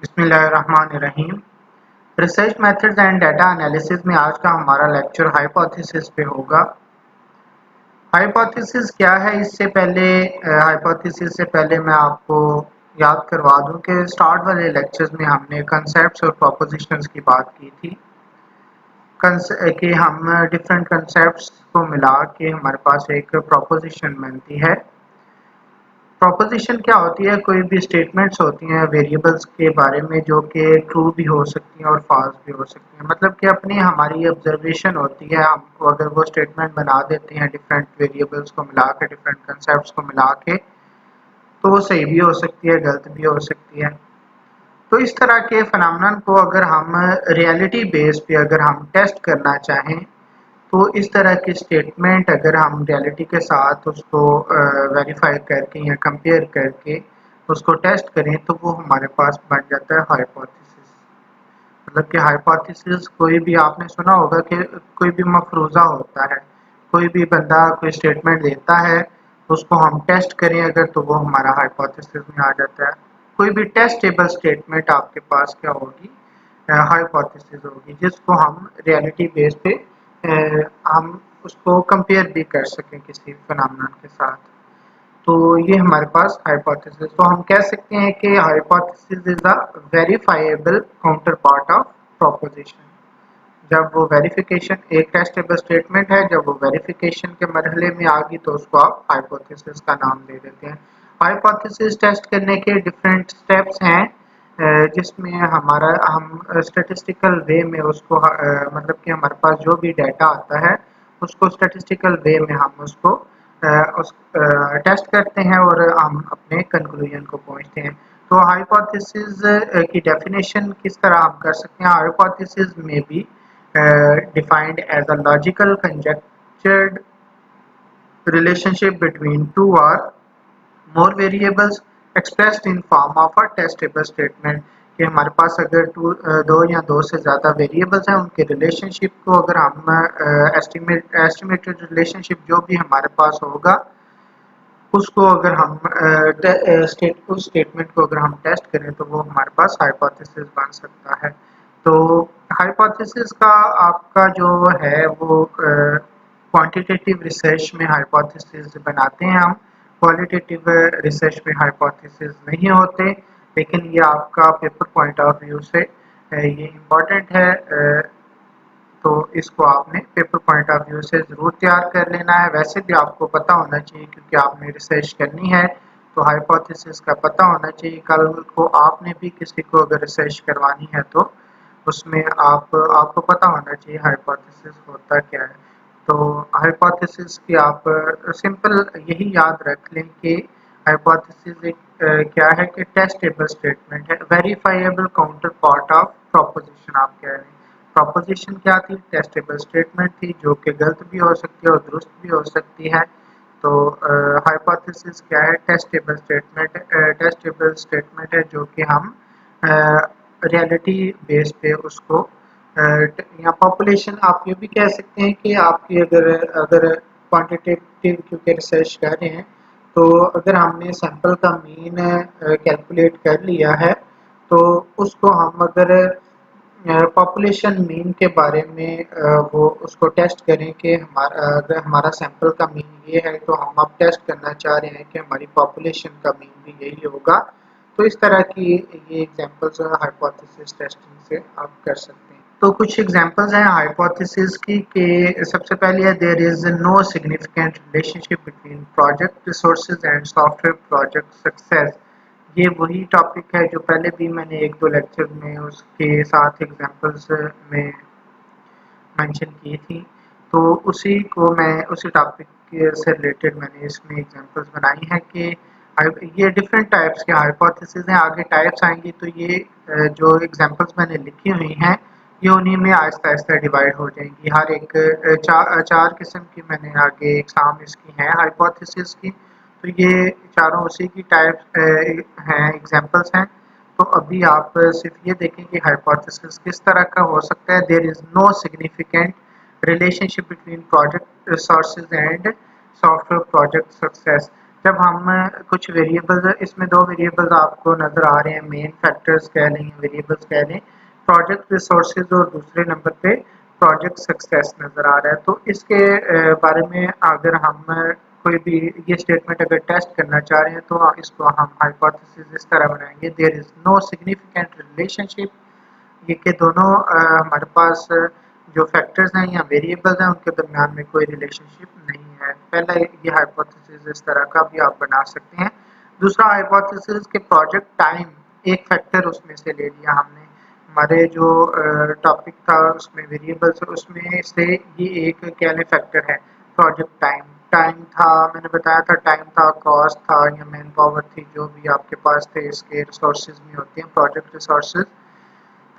बिस्मिल्लाहिर्रहमानिर्रहीम। Research methods and data analysis में आज का हमारा लेक्चर हाइपोथेसिस पे होगा। हाइपोथेसिस क्या है, इससे पहले हाइपोथेसिस से पहले मैं आपको याद करवा दूं कि स्टार्ट वाले लेक्चर्स में हमने कंसेप्ट्स और प्रोपोजिशंस की बात की थी कि हम डिफरेंट कंसेप्ट्स को मिला के हमारे पास एक प्रोपोजिशन बनती है। प्रोपोजिशन क्या होती है? कोई भी स्टेटमेंट्स होती हैं वेरिएबल्स के बारे में जो कि ट्रू भी हो सकती हैं और फॉल्स भी हो सकती हैं। मतलब कि अपनी हमारी ऑब्जर्वेशन होती है, हमको अगर वो स्टेटमेंट बना देते हैं डिफरेंट वेरिएबल्स को मिला के, डिफरेंट कंसेप्ट्स को मिला के, तो वो सही भी हो सकती है, गलत भी हो सकती है। तो इस तरह के फिनोमेनन को अगर हम रियलिटी बेस पे अगर हम टेस्ट करना चाहें, तो इस तरह की स्टेटमेंट अगर हम रियलिटी के साथ उसको वेरीफाई करके या कंपेयर करके उसको टेस्ट करें, तो वो हमारे पास बन जाता है हाइपोथेसिस। मतलब कि हाइपोथेसिस कोई भी आपने सुना होगा कि कोई भी मफरूज़ा होता है, कोई भी बंदा कोई स्टेटमेंट देता है, उसको हम टेस्ट करें अगर, तो वो हमारा हाइपोथेसिस में आ जाता है। कोई भी टेस्टेबल स्टेटमेंट आपके पास क्या होगी? हाइपोथेसिस होगी, जिसको हम रियलिटी बेस पे हम उसको कंपेयर भी कर सकें किसी फिनोमेनन के साथ। तो ये हमारे पास हाइपोथेसिस, तो हम कह सकते हैं कि hypothesis is a verifiable counter part of proposition. जब वो वेरिफिकेशन, एक टेस्टेबल स्टेटमेंट है, जब वो वेरिफिकेशन के मरहले में आ गई तो उसको आप हाइपोथेसिस का नाम दे देते हैं। हाइपोथेसिस टेस्ट करने के डिफरेंट स्टेप्स हैं, जिसमें हमारा हम स्टैटिस्टिकल वे में उसको मतलब कि हमारे पास जो भी डाटा आता है उसको स्टैटिस्टिकल वे में हम उसको उस टेस्ट करते हैं और हम अपने कंक्लूजन को पहुंचते हैं। तो हाइपोथेसिस की डेफिनेशन किस तरह हम कर सकते हैं? हाइपोथेसिस में B defined as a logical conjectured relationship between two or more variables expressed in form of a testable statement। कि हमारे पास अगर दो या दो से ज़्यादा वेरिएबल्स हैं, उनके रिलेशनशिप को अगर हम एस्टिमेटेड रिलेशनशिप जो भी हमारे पास होगा, उसको अगर हम उस स्टेटमेंट को अगर हम टेस्ट करें, तो वो हमारे पास हाइपोथेसिस बन सकता है। तो हाइपोथेसिस का आपका जो है वो क्वांटिटेटिव रिसर्च में हाइपोथेसिस बनाते हैं हम, क्वालिटेटिव रिसर्च में हाइपोथेसिस नहीं होते। लेकिन ये आपका पेपर पॉइंट ऑफ व्यू से ये इम्पोर्टेंट है, तो इसको आपने पेपर पॉइंट ऑफ व्यू से ज़रूर तैयार कर लेना है। वैसे भी आपको पता होना चाहिए क्योंकि आपने रिसर्च करनी है, तो हाइपोथेसिस का पता होना चाहिए। कल को आपने भी किसी को अगर रिसर्च करवानी है तो उसमें आपको पता होना चाहिए हाइपोथेसिस होता क्या है। तो हाइपोथेसिस की आप सिंपल यही याद रख लें कि हाइपोथेसिस एक क्या है कि टेस्टेबल स्टेटमेंट है, verifiable counter part of proposition. आप कह रहे हैं प्रोपोजिशन क्या थी? टेस्टेबल स्टेटमेंट थी, जो कि गलत भी हो सकती है और दुरुस्त भी हो सकती है। तो हाइपोथेसिस क्या है? टेस्टेबल स्टेटमेंट, टेस्टेबल स्टेटमेंट है जो कि हम रियलिटी बेस पे उसको या पॉपुलेशन, आप ये भी कह सकते हैं कि आपकी अगर अगर क्वांटिटेटिव क्योंकि रिसर्च कर रहे हैं, तो अगर हमने सैंपल का मीन कैलकुलेट कर लिया है, तो उसको हम अगर पॉपुलेशन मीन के बारे में वो उसको टेस्ट करें कि हमारा अगर हमारा सैंपल का मीन ये है, तो हम अब टेस्ट करना चाह रहे हैं कि हमारी पॉपुलेशन का मीन भी यही होगा। तो इस तरह की ये एग्जांपल्स हाइपोथेसिस टेस्टिंग से आप कर सकते हैं। तो कुछ एग्जांपल्स हैं हाइपोथेसिस की कि सबसे पहले है there is no significant relationship between project resources and software project success. ये वही टॉपिक है जो पहले भी मैंने एक दो लेक्चर में उसके साथ एग्जांपल्स में मेंशन की थी। तो उसी को मैं उसी टॉपिक से रिलेटेड मैंने इसमें एग्जांपल्स बनाई हैं कि ये डिफरेंट टाइप्स के हाइपोथेसिस हैं। आगे टाइप्स आएंगी तो ये जो एग्जांपल्स मैंने लिखी हुई हैं, ये उन्हीं में आहिस्ता आहिस्ता डिवाइड हो जाएंगी। हर एक चार किस्म की मैंने आगे एग्जाम इसकी हैं हाइपोथेसिस की। तो ये चारों उसी की टाइप हैं, एग्जांपल्स हैं। तो अभी आप सिर्फ ये देखें कि हाइपोथेसिस किस तरह का हो सकता है। There is no significant relationship between project resources and software project success. जब हम कुछ वेरिएबल्स, इसमें दो वेरिएबल्स आपको नजर आ रहे हैं, मेन फैक्टर्स कह लें, वेरिएबल्स कह लें, प्रोजेक्ट रिसोर्सेज और दूसरे नंबर पे प्रोजेक्ट सक्सेस नजर आ रहा है। तो इसके बारे में अगर हम कोई भी ये स्टेटमेंट अगर टेस्ट करना चाह रहे हैं तो इसको हम हाइपोथेसिस इस तरह बनाएंगे, there is no significant relationship, ये कि दोनों हमारे पास जो फैक्टर्स हैं या वेरिएबल्स हैं उनके दरमियान में कोई रिलेशनशिप नहीं है। पहला ये हाइपोथेसिस इस तरह का भी आप बना सकते हैं। दूसरा हाइपोथेसिस के प्रोजेक्ट टाइम एक फैक्टर उसमें से ले लिया हमने, हमारे जो टॉपिक था उसमें वेरिएबल्स, उसमें से ये एक क्या लें फैक्टर है प्रोजेक्ट टाइम। टाइम था, मैंने बताया था, टाइम था, कॉस्ट था या मैन पावर थी, जो भी आपके पास थे इसके रिसोर्सेज में होते हैं प्रोजेक्ट रिसोर्सेज।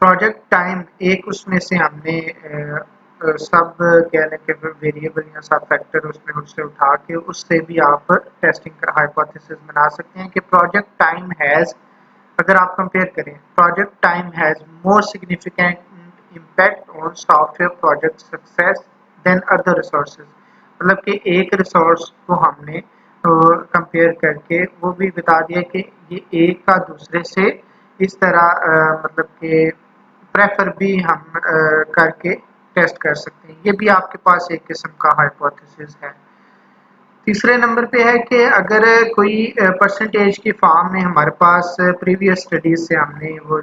प्रोजेक्ट टाइम एक उसमें से हमने सब कह लें कि वेरिएबल या सब फैक्टर उसमें उससे उठा के उससे भी आप टेस्टिंग का हाइपोथेसिस बना सकते हैं कि प्रोजेक्ट टाइम हैज़, अगर आप कंपेयर करें, project time has more significant impact on software project success than other resources. मतलब कि एक रिसोर्स को हमने कंपेयर करके वो भी बता दिया कि ये एक का दूसरे से इस तरह मतलब कि प्रेफर भी हम करके टेस्ट कर सकते हैं। ये भी आपके पास एक किस्म का हाइपोथेसिस है। तीसरे नंबर पे है कि अगर कोई परसेंटेज की फॉर्म में हमारे पास प्रीवियस स्टडीज से हमने वो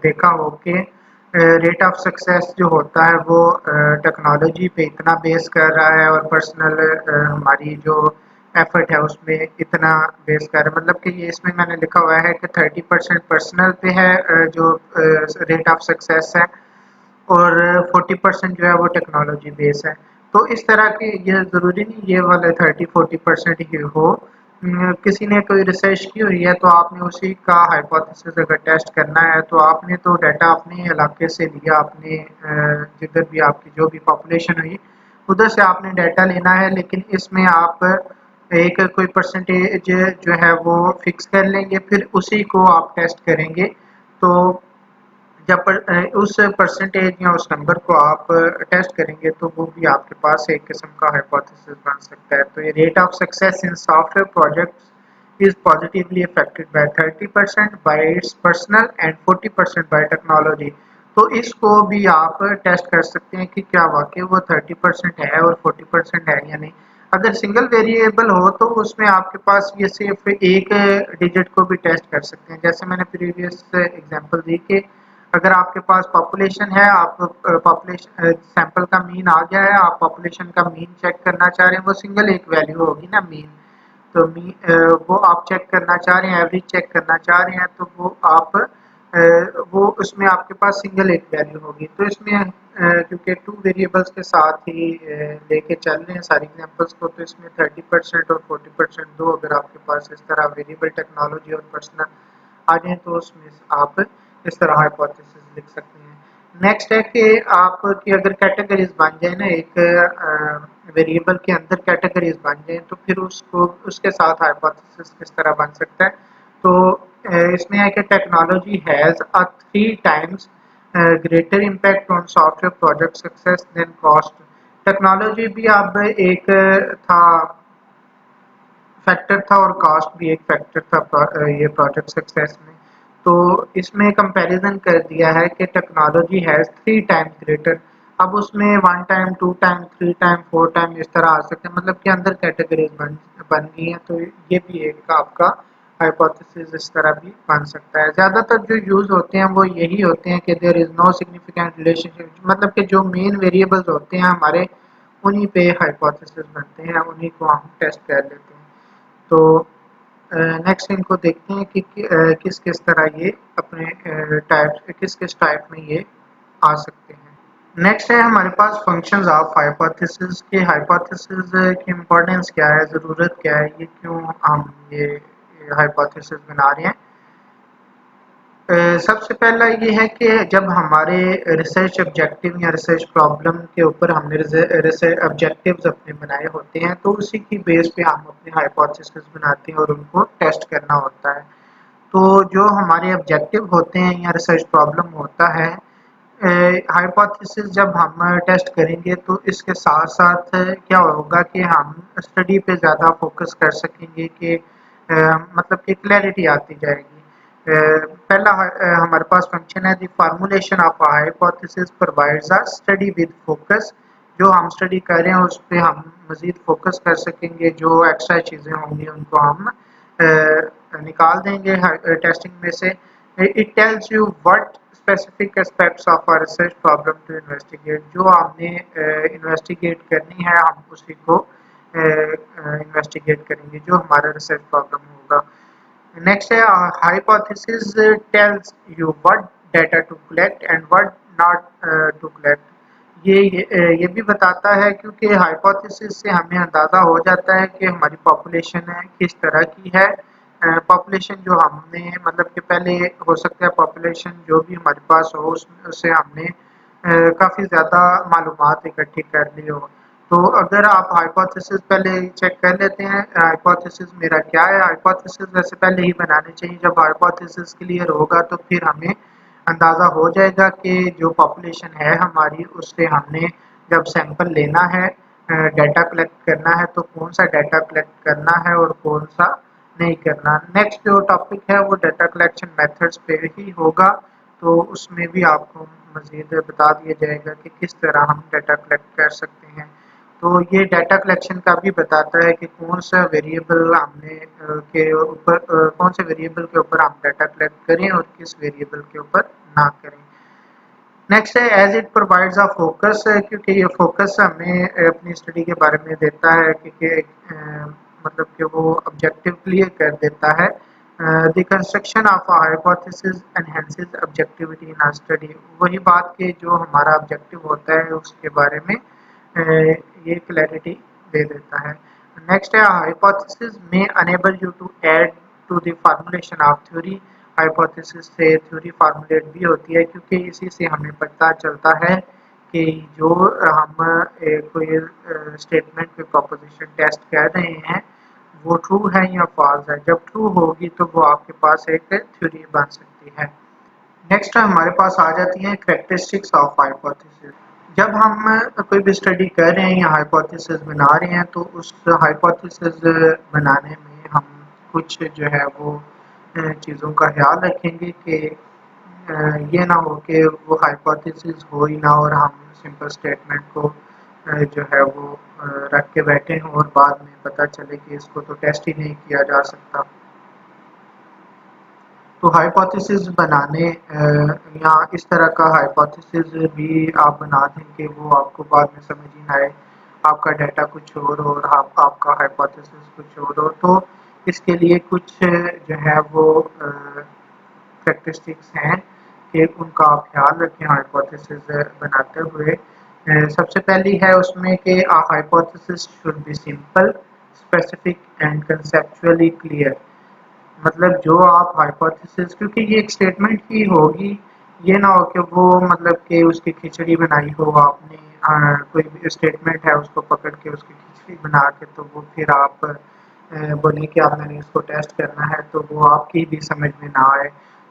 देखा हो कि रेट ऑफ सक्सेस जो होता है वो टेक्नोलॉजी पे इतना बेस कर रहा है और पर्सनल हमारी जो एफर्ट है उसमें इतना बेस कर रहा है, मतलब कि ये इसमें मैंने लिखा हुआ है कि 30% पर्सनल पे है जो रेट ऑफ सक्सेस है, और 40% जो है वो टेक्नोलॉजी बेस है। तो इस तरह की ये ज़रूरी नहीं ये वाले 30-40% ही हो। किसी ने कोई रिसर्च की हुई है तो आपने उसी का हाइपोथेसिस अगर टेस्ट करना है तो आपने तो डाटा अपने इलाके से लिया, अपने जिधर भी आपकी जो भी पॉपुलेशन हुई उधर से आपने डाटा लेना है, लेकिन इसमें आप एक कोई परसेंटेज जो है वो फिक्स कर लेंगे, फिर उसी को आप टेस्ट करेंगे। तो जब उस परसेंटेज या उस नंबर को आप टेस्ट करेंगे तो वो भी आपके पास एक किस्म का हाइपोथेसिस बन सकता है। तो ये rate of success in software projects is positively affected by 30% by its personal and 40% by technology। तो इसको भी आप टेस्ट कर सकते हैं कि क्या वाकई वो 30% है और 40% है या नहीं। अगर सिंगल वेरिएबल हो तो उसमें आपके पास ये सिर्फ एक डिजिट को भी टेस्ट कर सकते हैं। जैसे मैंने प्रीवियस एग्जांपल दी कि अगर आपके पास पॉपुलेशन है, आप पॉपुलेशन सैंपल का मीन आ गया है, आप पॉपुलेशन का मीन चेक करना चाह रहे हैं, वो सिंगल एक वैल्यू होगी ना मीन, तो वो आप चेक करना चाह रहे हैं, एवरेज चेक करना चाह रहे हैं, तो वो आप वो उसमें आपके पास सिंगल एक वैल्यू होगी। तो इसमें क्योंकि टू वेरिएबल्स के साथ ही लेके चल रहे हैं सारी एग्जांपल्स को, तो इसमें 30% और 40% दो अगर आपके पास इस तरह वेरिएबल टेक्नोलॉजी और पर्सनल आ जाए तो उसमें आप इस तरह हाइपोथेसिस लिख सकते हैं। नेक्स्ट है कि आपकी अगर कैटेगरीज बन जाए ना, एक वेरिएबल के अंदर कैटेगरीज बन जाए तो फिर उसको उसके साथ हाइपोथेसिस किस तरह बन सकता है। तो इसमें है कि technology has a 3 times greater impact on software project success than cost. Technology भी अब एक था फैक्टर था और कास्ट भी एक फैक्टर था ये प्रोजेक्ट सक्सेस में। तो इसमें कंपैरिजन कर दिया है कि टेक्नोलॉजी हैज़ 3 टाइम्स ग्रेटर। अब उसमें 1 टाइम, 2 टाइम, 3 टाइम, 4 टाइम इस तरह आ सकते हैं, मतलब कि अंदर कैटेगरीज बन बन गई हैं। तो ये भी एक आपका हाइपोथेसिस इस तरह भी बन सकता है। ज़्यादातर जो यूज़ होते हैं वो यही होते हैं कि there is no significant relationship, मतलब कि जो मेन वेरिएबल्स होते हैं हमारे उन्हीं पे हाइपोथेसिस बनते हैं, उन्हीं को हम टेस्ट कर लेते हैं। तो नेक्स्ट इनको देखते हैं कि किस किस तरह ये अपने टाइप किस किस टाइप में ये आ सकते हैं। नेक्स्ट है हमारे पास फंक्शंस ऑफ हाइपोथेसिस के। हाइपोथेसिस की इम्पोर्टेंस क्या है, ज़रूरत क्या है, ये क्यों हम ये हाइपोथेसिस बना रहे हैं। सबसे पहला ये है कि जब हमारे रिसर्च ऑब्जेक्टिव या रिसर्च प्रॉब्लम के ऊपर हमने रिसर्च ऑब्जेक्टिव्स अपने बनाए होते हैं तो उसी की बेस पे हम अपने हाइपोथेसिस बनाते हैं और उनको टेस्ट करना होता है। तो जो हमारे ऑब्जेक्टिव होते हैं या रिसर्च प्रॉब्लम होता है हाइपोथेसिस जब हम टेस्ट करेंगे तो इसके साथ साथ क्या होगा कि हम स्टडी पे ज़्यादा फोकस कर सकेंगे कि मतलब कि क्लैरिटी आती जाएगी। पहला हमारे पास फंक्शन है the formulation of a hypothesis provides a study with focus. जो हम स्टडी कर रहे हैं उस पे हम मज़ीद फोकस कर सकेंगे, जो एक्स्ट्रा चीज़ें होंगी उनको हम निकाल देंगे टेस्टिंग में से। It tells you what specific aspects of a research problem to investigate. जो आपने इन्वेस्टिगेट करनी है हम उसी को इन्वेस्टिगेट करेंगे, जो हमारा रिसर्च प्रॉब्लम होगा। नेक्स्ट है hypothesis tells you what data to collect and what not to collect. ये भी बताता है क्योंकि हाइपोथेसिस से हमें अंदाज़ा हो जाता है कि हमारी पॉपुलेशन है किस तरह की है। पॉपुलेशन जो हमने मतलब कि पहले हो सकता है पॉपुलेशन जो भी हमारे पास हो उससे हमने काफ़ी ज़्यादा मालूमात इकट्ठी कर ली हो। तो अगर आप हाइपोथेसिस पहले चेक कर लेते हैं हाइपोथेसिस मेरा क्या है। हाइपोथेसिस वैसे पहले ही बनाने चाहिए। जब हाइपोथेसिस क्लियर होगा तो फिर हमें अंदाज़ा हो जाएगा कि जो पॉपुलेशन है हमारी उससे हमने जब सैंपल लेना है डाटा कलेक्ट करना है तो कौन सा डाटा कलेक्ट करना है और कौन सा नहीं करना। नेक्स्ट जो टॉपिक है वो डाटा कलेक्शन मेथड्स पे ही होगा, तो उसमें भी आपको मज़ीद बता दिया जाएगा कि किस तरह हम डाटा कलेक्ट कर सकते हैं। तो ये डाटा कलेक्शन का भी बताता है कि कौन सा वेरिएबल हमने के ऊपर कौन से वेरिएबल के ऊपर हम डाटा कलेक्ट करें और किस वेरिएबल के ऊपर ना करें। नेक्स्ट है as it provides a focus, क्योंकि ये फोकस हमें अपनी स्टडी के बारे में देता है क्योंकि मतलब कि वो ऑब्जेक्टिव क्लियर कर देता है। The construction of a hypothesis enhances objectivity in a study. वही बात कि जो हमारा ऑब्जेक्टिव होता है उसके बारे में ये क्लैरिटी दे देता है। नेक्स्ट है हाइपोथेसिस में enable you to add to the formulation of theory. Hypothesis से थ्योरी फार्मूलेट भी होती है क्योंकि इसी से हमें पता चलता है कि जो हम कोई स्टेटमेंट पे प्रोपोजिशन टेस्ट कर रहे हैं वो ट्रू है या फॉल्स है। जब ट्रू होगी तो वो आपके पास एक थ्योरी बन सकती है। नेक्स्ट हमारे पास आ जाती हैं कैरेक्टरिस्टिक्स ऑफ हाइपोथेसिस। जब हम कोई भी स्टडी कर रहे हैं या हाइपोथेसिस बना रहे हैं तो उस हाइपोथेसिस बनाने में हम कुछ जो है वो चीज़ों का ख्याल रखेंगे कि ये ना हो कि वो हाइपोथेसिस हो ही ना और हम सिंपल स्टेटमेंट को जो है वो रख के बैठे हों और बाद में पता चले कि इसको तो टेस्ट ही नहीं किया जा सकता। तो हाइपोथेसिस बनाने या इस तरह का हाइपोथेसिस भी आप बना दें कि वो आपको बाद में समझ ही ना आए, आपका डाटा कुछ और आपका हाइपोथेसिस कुछ और हो। तो इसके लिए कुछ जो है वो कैरेक्टरिस्टिक्स हैं कि उनका आप ख्याल रखें हाइपोथेसिस बनाते हुए। सबसे पहली है उसमें कि hypothesis should B simple, specific and conceptually clear. मतलब जो आप हाइपोथेसिस क्योंकि ये एक स्टेटमेंट ही होगी, ये ना हो कि वो मतलब कि उसकी खिचड़ी बनाई हो आपने। कोई भी स्टेटमेंट है उसको पकड़ के उसकी खिचड़ी बना के तो वो फिर आप बोलें कि आप मैंने इसको टेस्ट करना है तो वो आपकी भी समझ में ना आए।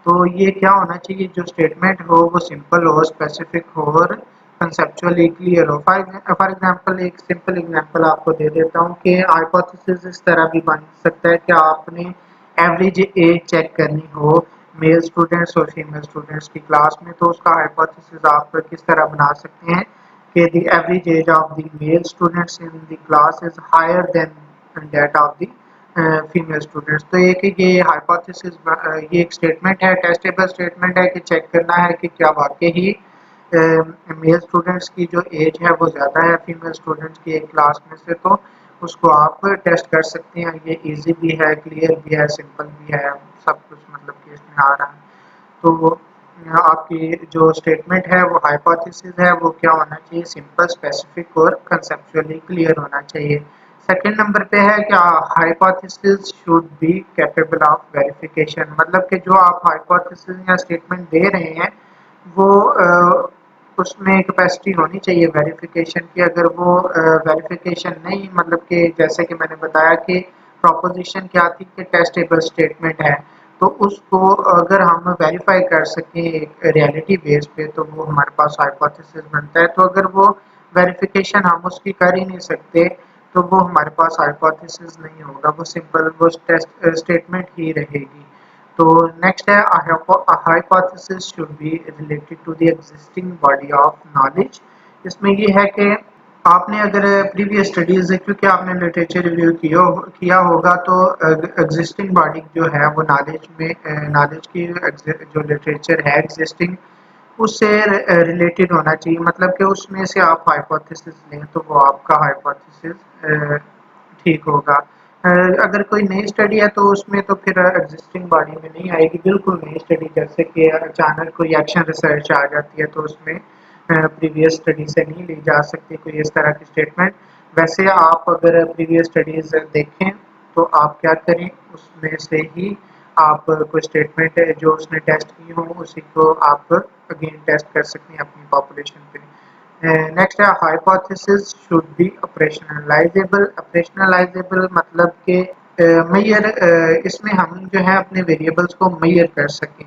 तो ये क्या होना चाहिए, जो स्टेटमेंट हो वो सिंपल हो, स्पेसिफिक हो और कंसेप्चुअली क्लियर हो। फॉर एग्जांपल एक सिंपल एग्जांपल आपको दे देता हूँ कि हाइपोथेसिस इस तरह भी बन सकता है कि आपने एवरेज एज चेक करनी हो मेल स्टूडेंट्स और फीमेल स्टूडेंट्स की क्लास में, तो उसका हाइपोथेसिस आप किस तरह बना सकते हैं कि the average age of the male students in the class is higher than that of the female students. तो एक ये हाइपोथेसिस ये एक स्टेटमेंट है, टेस्टेबल स्टेटमेंट है कि चेक करना है कि क्या वाकई ही मेल स्टूडेंट्स की जो एज है वो ज़्यादा है फीमेल स्टूडेंट्स की एक क्लास में से। तो उसको आप टेस्ट कर सकते हैं। ये इजी भी है, क्लियर भी है, सिंपल भी है, सब कुछ मतलब कि इसमें आ रहा है। तो आपकी जो स्टेटमेंट है वो हाइपोथेसिस है वो क्या होना चाहिए, सिंपल, स्पेसिफिक और कंसेप्चुअली क्लियर होना चाहिए। सेकंड नंबर पे है कि hypothesis should be capable of verification. मतलब कि जो आप हाइपोथेसिस या स्टेटमेंट दे रहे हैं वो उसमें कैपेसिटी होनी चाहिए वेरिफिकेशन की। अगर वो वेरिफिकेशन नहीं मतलब कि जैसे कि मैंने बताया कि प्रोपोजिशन क्या थी कि टेस्टेबल स्टेटमेंट है, तो उसको अगर हम वेरीफाई कर सकें एक रियलिटी बेस पे तो वो हमारे पास हाइपोथेसिस बनता है। तो अगर वो वेरिफिकेशन हम उसकी कर ही नहीं सकते तो वो हमारे पास हाइपोथेसिस नहीं होगा, वो सिंपल वो टेस्ट स्टेटमेंट ही रहेगी। तो नेक्स्ट है hypothesis should be related to the existing body of knowledge. इसमें ये है कि आपने अगर प्रीवियस स्टडीज क्योंकि आपने लिटरेचर रिव्यू किया होगा तो एग्जिस्टिंग बॉडी जो है वो नॉलेज में नॉलेज की जो लिटरेचर है एग्जिस्टिंग उससे रिलेटेड होना चाहिए, मतलब कि उसमें से आप हाइपोथेसिस लें तो वो आपका हाइपोथेसिस ठीक होगा। अगर कोई नई स्टडी है तो उसमें तो फिर एग्जिस्टिंग बॉडी में नहीं आएगी, बिल्कुल नई स्टडी जैसे कि अचानक कोई एक्शन रिसर्च आ जाती है तो उसमें प्रीवियस स्टडी से नहीं ली जा सकती कोई इस तरह की स्टेटमेंट। वैसे आप अगर प्रीवियस स्टडीज देखें तो आप क्या करें उसमें से ही आप कोई स्टेटमेंट है जो उसने टेस्ट की हो उसी को आप अगेन टेस्ट कर सकते हैं अपनी पॉपुलेशन पे। नेक्स्ट है हाइपोथेसिस शुड बी ऑपरेशनलाइजेबल। ऑपरेशनलाइजेबल मतलब कि मेजर इसमें हम जो है अपने वेरिएबल्स को मेजर कर सकें।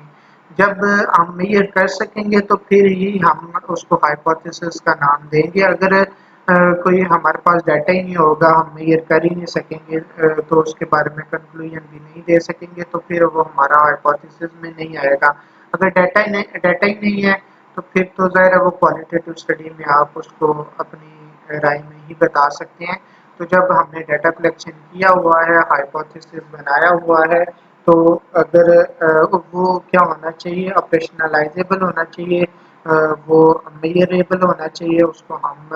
जब हम मेजर कर सकेंगे तो फिर ही हम उसको हाइपोथेसिस का नाम देंगे। अगर कोई हमारे पास डाटा ही नहीं होगा, हम मेजर कर ही नहीं सकेंगे तो उसके बारे में कंक्लूजन भी नहीं दे सकेंगे तो फिर वो हमारा हाइपोथेसिस में नहीं आएगा। अगर डाटा ही नहीं है तो फिर तो ज़ाहिर है वो क्वालिटेटिव स्टडी में आप उसको अपनी राय में ही बता सकते हैं। तो जब हमने डाटा कलेक्शन किया हुआ है, हाइपोथेसिस बनाया हुआ है, तो अगर वो क्या होना चाहिए, ऑपरेशनलाइजेबल होना चाहिए, वो मेजरेबल होना चाहिए, उसको हम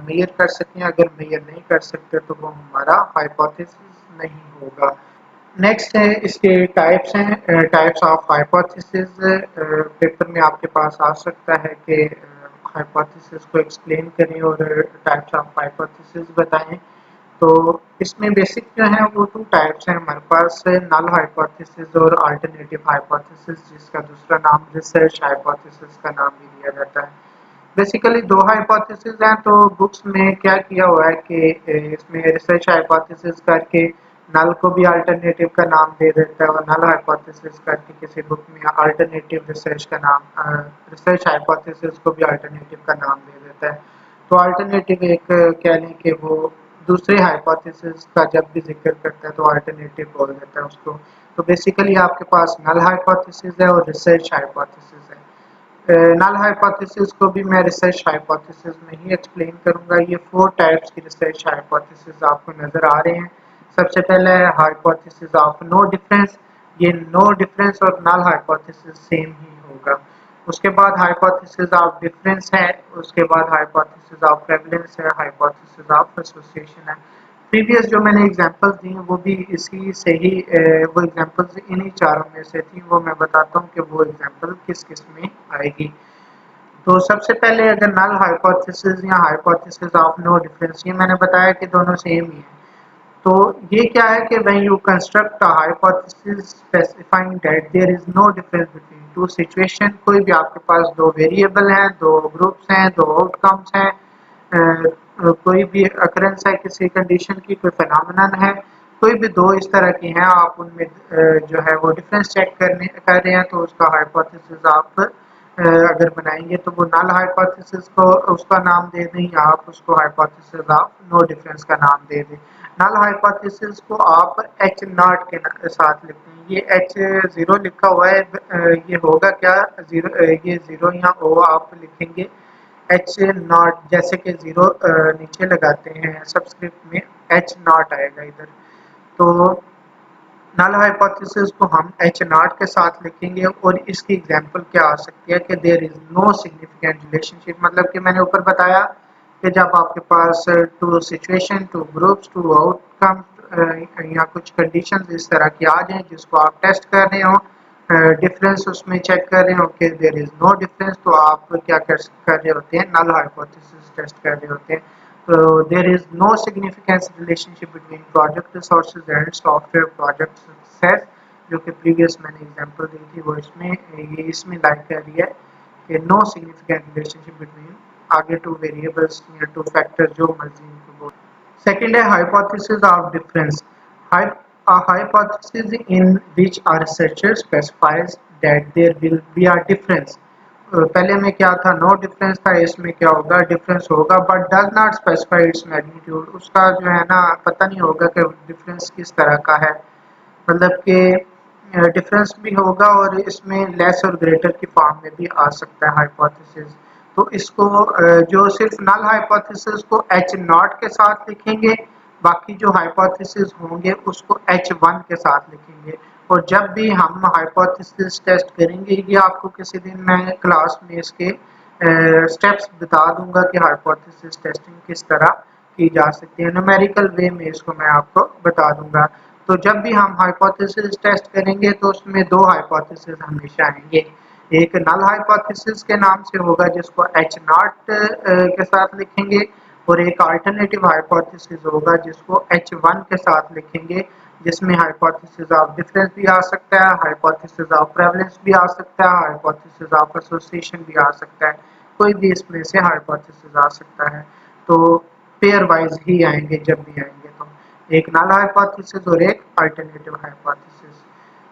मेजर कर सकें। अगर मेजर नहीं कर सकते तो वो हमारा हाइपोथेसिस नहीं होगा। नेक्स्ट है इसके टाइप्स हैं, टाइप्स ऑफ हाइपोथेसिस। पेपर में आपके पास आ सकता है कि हाइपोथेसिस को एक्सप्लेन करें और टाइप्स ऑफ हाइपोथेसिस बताएं। तो इसमें बेसिक जो है वो टू टाइप्स हैं हमारे पास, नल हाइपोथेसिस और अल्टरनेटिव हाइपोथेसिस, जिसका दूसरा नाम रिसर्च हाइपोथेसिस का नाम भी दिया जाता है। बेसिकली दो हाइपोथेसिस हैं, तो बुक्स में क्या किया हुआ है कि इसमें रिसर्च हाइपोथेसिस करके नल को भी अल्टरनेटिव का नाम दे देता है और नल हाइपोथेसिस करके किसी बुक में अल्टरनेटिव रिसर्च का नाम रिसर्च हाइपोथेसिस को भी अल्टरनेटिव का नाम दे देता है। तो अल्टरनेटिव एक कह लें कि वो दूसरे हाइपोथेसिस का जब भी जिक्र करता है तो अल्टरनेटिव बोल देता है उसको। तो बेसिकली आपके पास नल हाइपोथेसिस है और रिसर्च हाइपोथेसिस है। नल हाइपोथेसिस को भी मैं रिसर्च हाइपोथेसिस में ही एक्सप्लेन करूंगा। ये 4 टाइप्स की रिसर्च हाइपोथेसिस आपको नजर आ रहे हैं। सबसे पहले है हाइपोथेसिस ऑफ नो डिफरेंस। ये नो डिफरेंस और नल हाइपोथेसिस सेम ही होगा। उसके बाद हाइपोथेसिस ऑफ डिफरेंस है, उसके बाद हाइपोथेसिस ऑफ प्रेवलेंस है, हाइपोथेसिस ऑफ एसोसिएशन है। प्रीवियस जो मैंने एग्जांपल्स दी वो भी इसी से ही वो एग्जांपल्स इन्हीं चारों में से थी। वो मैं बताता हूँ कि वो एग्जांपल किस किस में आएगी। तो सबसे पहले अगर नल हाइपोथेसिस या हाइपोथेसिस ऑफ नो डिफरेंस, ये मैंने बताया कि दोनों सेम ही है। तो ये क्या है कि when you construct a hypothesis specifying that there is no difference between two situation, कोई भी आपके पास दो वेरिएबल हैं, दो ग्रुप्स हैं, दो आउटकम्स हैं, कोई भी अकरेंस है किसी कंडीशन की, कोई फिनोमेनन है, कोई भी दो इस तरह की हैं, आप उनमें जो है वो डिफरेंस चेक कर रहे हैं तो उसका हाइपोथेसिस आप अगर बनाएंगे तो वो नल हाइपोथेसिस को उसका नाम दे दें या आप उसको हाइपोथेसिस ऑफ नो डिफरेंस का नाम दे दें। नल हाइपोथेसिस को आप एच नॉट के साथ लिखते हैं। ये एच जीरो लिखा हुआ है, ये होगा क्या, जीरो, ये जीरो या ओ आप लिखेंगे एच नॉट, जैसे कि जीरो नीचे लगाते हैं सबस्क्रिप्ट में एच नॉट आएगा इधर। तो नल हाइपोथेसिस को हम एच नॉट के साथ लिखेंगे और इसकी एग्जांपल क्या आ सकती है कि there is no significant relationship, मतलब कि मैंने ऊपर बताया कि जब आपके पास two situation, two groups, two outcome या कुछ कंडीशंस इस तरह की आ जाए जिसको आप टेस्ट कर रहे हो, डिफरेंस उसमें चेक कर रहे हो कि देयर इज नो डिफरेंस, तो आप क्या कर रहे होते हैं, नल हाइपोथेसिस टेस्ट कर रहे होते हैं। तो there is no significance relationship between project resources and software project success, जो कि प्रीवियस मैंने एग्जांपल दी थी वो इसमें ये इसमें लाइक कर रही है कि नो सिग्निफिकेंट रिलेशनशिप बिटवीन आगे टू वेरिएबल्स या टू फैक्टर जो मर्जी इनको बोल। सेकंड है hypothesis of difference. A hypothesis in which a researcher specifies that there will be a difference. पहले में क्या था, नो डिफरेंस था, इसमें क्या होगा, डिफरेंस होगा, but does not specify its magnitude. उसका जो है ना पता नहीं होगा कि डिफरेंस किस तरह का है, मतलब कि डिफरेंस भी होगा और इसमें लेस और ग्रेटर की फॉर्म में भी आ सकता है हाइपोथेसिस। तो इसको जो सिर्फ नल हाइपोथेसिस को एच नॉट के साथ लिखेंगे, बाकी जो हाइपोथेसिस होंगे उसको एच वन के साथ लिखेंगे। और जब भी हम हाइपोथेसिस टेस्ट करेंगे, ये आपको किसी दिन मैं क्लास में इसके स्टेप्स बता दूंगा कि हाइपोथेसिस टेस्टिंग किस तरह की जा सकती है, न्यूमेरिकल वे में इसको मैं आपको बता दूंगा। तो जब भी हम हाइपोथेसिस टेस्ट करेंगे तो उसमें दो हाइपोथेसिस हमेशा आएंगे, एक नल हाइपोथेसिस के नाम से होगा जिसको एच नॉट के साथ लिखेंगे, और एक अल्टरनेटिव हाइपोथेसिस होगा जिसको एच वन के साथ लिखेंगे, जिसमें हाइपोथेसिस ऑफ डिफरेंस भी आ सकता है, हाइपोथेसिस ऑफ प्रेवलेंस भी आ सकता है, हाइपोथेसिस ऑफ एसोसिएशन भी आ सकता है, कोई भी इसमें से हाइपोथेसिस आ सकता है। तो पेयर वाइज ही आएंगे जब भी आएंगे, तो एक नल हाइपोथेसिस और एक अल्टरनेटिव हाइपोथेसिस।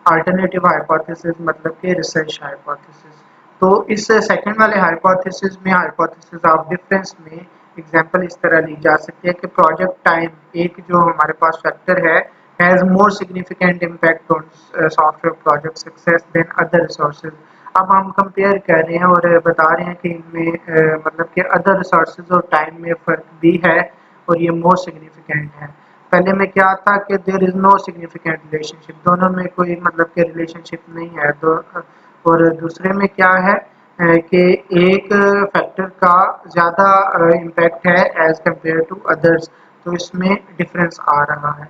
अल्टरनेटिव हाइपोथेसिस मतलब कि रिसर्च हाइपोथेसिस। तो इस सेकंड वाले हाइपोथेसिस में, हाइपोथेसिस ऑफ डिफरेंस में, एग्जांपल इस तरह ली जा सकती है कि प्रोजेक्ट टाइम एक जो हमारे पास फैक्टर है, has more significant impact on software project success than other resources. अब हम कंपेयर कर रहे हैं और बता रहे हैं कि इनमें मतलब कि अदर रिसोर्सेज और टाइम में फ़र्क भी है और ये मोर सिग्निफिकेंट है। पहले में क्या था कि there is no significant relationship, दोनों में कोई मतलब कि रिलेशनशिप नहीं है। तो और दूसरे में क्या है कि एक फैक्टर का ज़्यादा इम्पैक्ट है एज कंपेयर टू अदर्स, तो इसमें डिफरेंस आ रहा है।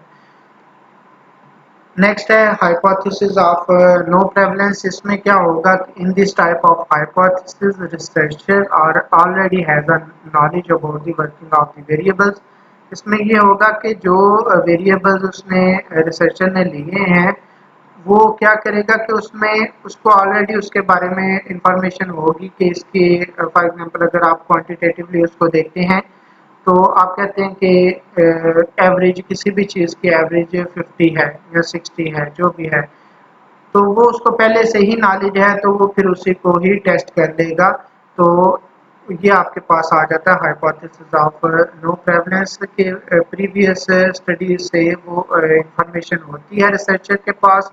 नेक्स्ट है हाइपोथेसिस ऑफ नो प्रेवलेंस। इसमें क्या होगा कि in this type of hypothesis researcher are already has a knowledge about the working of the variables. इसमें ये होगा कि जो वेरिएबल्स उसने रिसर्चर ने लिए हैं, वो क्या करेगा कि उसमें उसको ऑलरेडी उसके बारे में इंफॉर्मेशन होगी कि इसकी, फॉर एग्जांपल अगर आप क्वांटिटेटिवली उसको देखते हैं तो आप कहते हैं कि एवरेज किसी भी चीज़ की एवरेज 50 है या 60 है, जो भी है, तो वो उसको पहले से ही नॉलेज है, तो वो फिर उसी को ही टेस्ट कर लेगा। तो ये आपके पास आ जाता है हाइपोथेसिस ऑफ नो प्रेवलेंस के। प्रीवियस स्टडी से वो इंफॉर्मेशन होती है रिसर्चर के पास,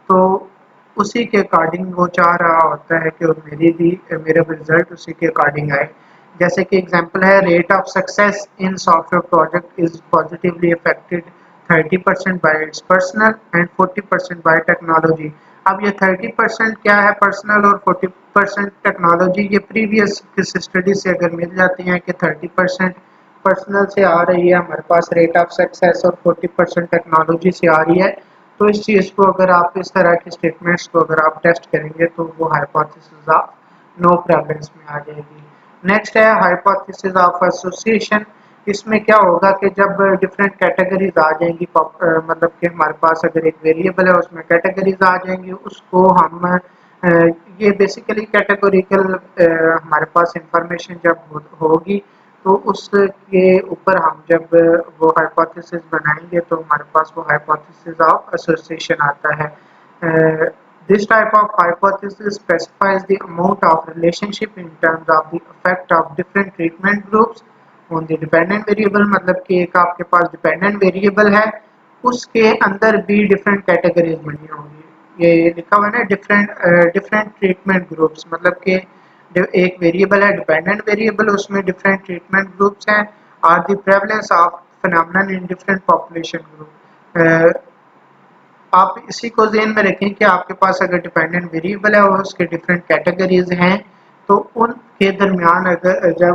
तो उसी के अकॉर्डिंग वो चाह रहा होता है कि मेरा रिजल्ट उसी के अकॉर्डिंग आए। जैसे कि एग्जांपल है, rate of success in software project is positively affected 30% bye it's personal and 40% bye technology. अब ये 30% क्या है पर्सनल और 40% टेक्नोलॉजी, ये प्रीवियस किस स्टडी से अगर मिल जाती हैं कि 30% पर्सनल से आ रही है हमारे पास रेट ऑफ सक्सेस और 40% टेक्नोलॉजी से आ रही है, तो इस चीज़ को अगर आप इस तरह की स्टेटमेंट्स को अगर आप टेस्ट करेंगे तो वो हाइपोथेसिस ऑफ नो प्रेवलेंस में आ जाएगी। नेक्स्ट है हाइपोथेसिस ऑफ एसोसिएशन। इसमें क्या होगा कि जब डिफरेंट कैटेगरीज आ जाएंगी, मतलब कि हमारे पास अगर एक वेरिएबल है उसमें कैटेगरीज आ जाएंगी, उसको हम ये बेसिकली कैटेगोरिकल हमारे पास इंफॉर्मेशन जब होगी तो उसके ऊपर हम जब वो हाइपोथेसिस बनाएंगे तो हमारे पास वो हाइपोथेसिस ऑफ एसोसिएशन आता है। This type of hypothesis specifies the amount of relationship in terms of the effect of different treatment groups on the dependent variable। मतलब कि एक आपके पास डिपेंडेंट वेरिएबल है, उसके अंदर भी डिफरेंट कैटेगरीज बनी होंगी। ये लिखा हुआ है ना, डिफरेंट ट्रीटमेंट ग्रुप्स, मतलब कि एक वेरिएबल है डिपेंडेंट वेरिएबल, उसमें डिफरेंट ट्रीटमेंट ग्रुप्स हैं। Are the prevalence of phenomenon in different population group. आप इसी को ज़हन में रखें कि आपके पास अगर डिपेंडेंट वेरिएबल है और उसके डिफरेंट कैटेगरीज हैं, तो उनके दरमियान अगर जब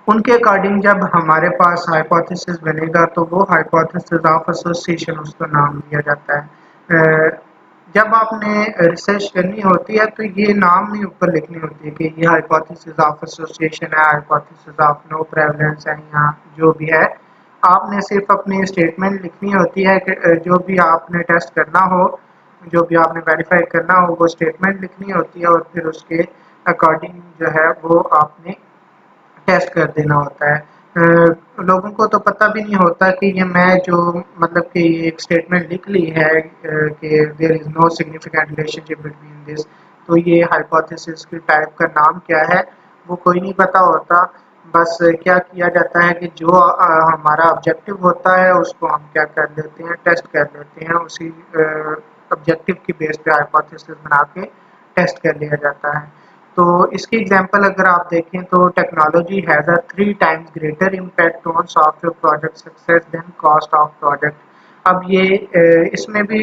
उनके अकॉर्डिंग जब हमारे पास हाइपोथेसिस बनेगा तो वो हाइपोथेसिस ऑफ एसोसिएशन उसको नाम दिया जाता है। जब आपने रिसर्च करनी होती है तो ये नाम नहीं ऊपर लिखनी होती है कि ये हाइपोथेसिस ऑफ एसोसिएशन है, हाइपोथेसिस ऑफ नो प्रेवलेंस है, या जो भी है। आपने सिर्फ अपनी स्टेटमेंट लिखनी होती है कि जो भी आपने टेस्ट करना हो, जो भी आपने वेरीफाई करना हो, वो स्टेटमेंट लिखनी होती है और फिर उसके अकॉर्डिंग जो है वो आपने टेस्ट कर देना होता है। लोगों को तो पता भी नहीं होता कि ये मैं जो मतलब कि एक स्टेटमेंट लिख ली है कि there is no significant relationship between this, तो ये हाइपोथेसिस की टाइप का नाम क्या है वो कोई नहीं पता होता। बस क्या किया जाता है कि जो हमारा ऑब्जेक्टिव होता है उसको हम क्या कर लेते हैं, टेस्ट कर लेते हैं, उसी ऑब्जेक्टिव की बेस पे हाइपोथेसिस बना के टेस्ट कर लिया जाता है। तो इसकी एग्जांपल अगर आप देखें तो technology has a 3 times greater impact on software project success than cost of project. अब ये इसमें भी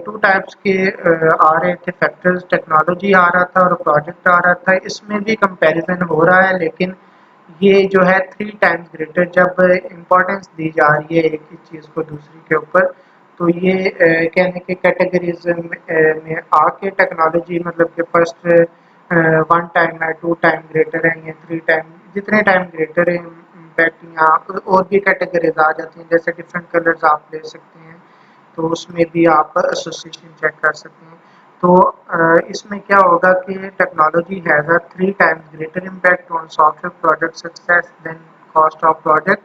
2 टाइप्स के आ रहे थे फैक्टर्स, टेक्नोलॉजी आ रहा था और प्रोजेक्ट आ रहा था। इसमें भी कंपैरिजन हो रहा है, लेकिन ये जो है 3 टाइम्स ग्रेटर जब इम्पोर्टेंस दी जा रही है एक ही चीज़ को दूसरी के ऊपर, तो ये कहने के कैटेगरीज में आके टेक्नोलॉजी मतलब कि फर्स्ट 1 टाइम है, 2 टाइम ग्रेटर है या 3 टाइम, जितने टाइम ग्रेटर है इम्पैक्ट यहाँ और भी कैटेगरीज आ जाती हैं। जैसे डिफरेंट कलर्स आप ले सकते हैं, तो उसमें भी आप एसोसिएशन चेक कर सकते हैं। तो इसमें क्या होगा कि technology has a 3 times greater impact on software project success than cost of project,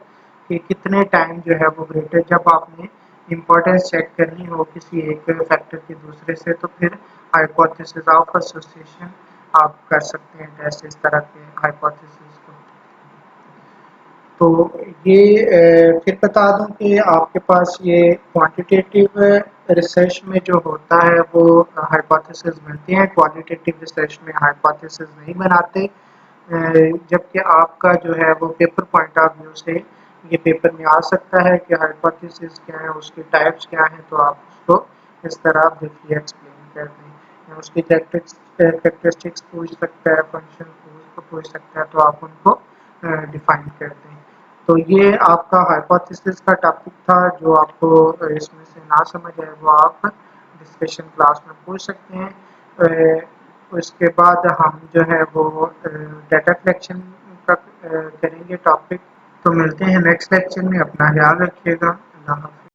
कि कितने टाइम जो है वो ग्रेटर जब आपने इम्पोर्टेंस चेक करनी हो किसी एक फैक्टर के दूसरे से, तो फिर हाइपोथेसिस ऑफ एसोसिएशन आप कर सकते हैं टेस्ट इस तरह के हाइपोथेसिस को। तो ये फिर बता दूं कि आपके पास ये क्वांटिटेटिव रिसर्च में जो होता है वो हाइपोथेसिस बनते हैं, क्वालिटेटिव रिसर्च में हाइपोथेसिस नहीं बनाते। जबकि आपका जो है वो पेपर पॉइंट ऑफ व्यू से ये पेपर में आ सकता है कि हाइपोथेसिस क्या है, उसके टाइप्स क्या हैं, तो आप उसको इस तरह ब्रीफली एक्सप्लेन कर दें, या उसकी कैरेक्टरिस्टिक्स पूछ सकता है, फंक्शन पूछ सकता है, तो आप उनको डिफाइन कर दें। तो ये आपका हाइपोथेसिस का टॉपिक था। जो आपको इसमें से ना समझ आए वो आप डिस्कशन क्लास में पूछ सकते हैं। उसके बाद हम जो है वो डाटा कलेक्शन का करेंगे टॉपिक। तो मिलते हैं नेक्स्ट लेक्चर में, अपना ख्याल रखिएगा। अल्लाह हाफ़िज़।